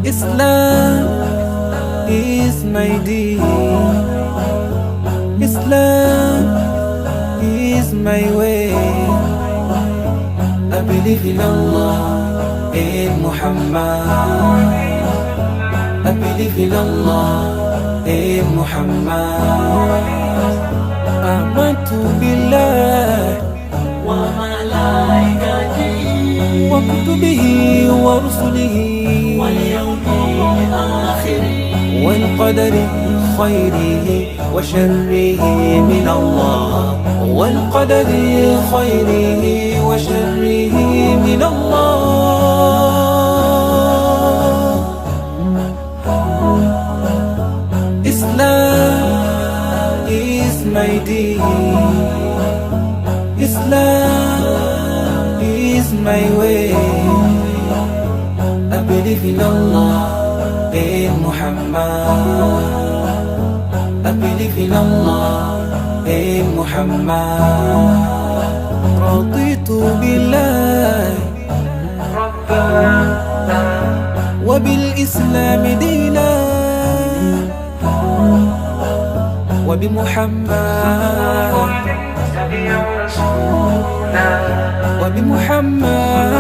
Islam is my deen. Islam is my way. I believe in Allah and Muhammad. I believe in Allah and Muhammad. Amantu billah wa malaikatihi wa kutubihi wa rusulihi wal yawmil akhir wal qadari khayrihi wa sharrihi min Allah, wal qadari khayrihi wa sharrihi min Allah. Islam is my deen. Islam is my way. I believe in Allah and Muhammad. I believe in Allah and Muhammad. رضيت بالله ربنا وبالإسلام دينا وبمحمد سبيل رسولنا وبمحمد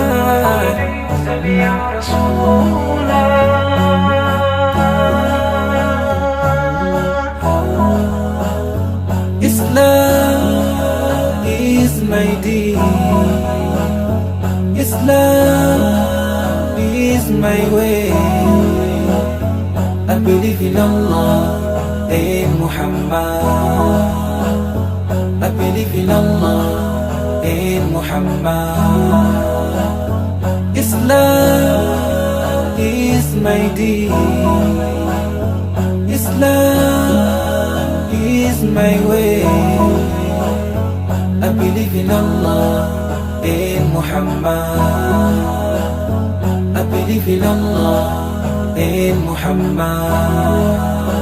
سبيل رسولنا Islam is my deen. Islam is my way. I believe in Allah and Muhammad. I believe in Allah and Muhammad. Islam is my deen. Islam is my way. I believe in Allah and Muhammad. I believe in Allah and Muhammad.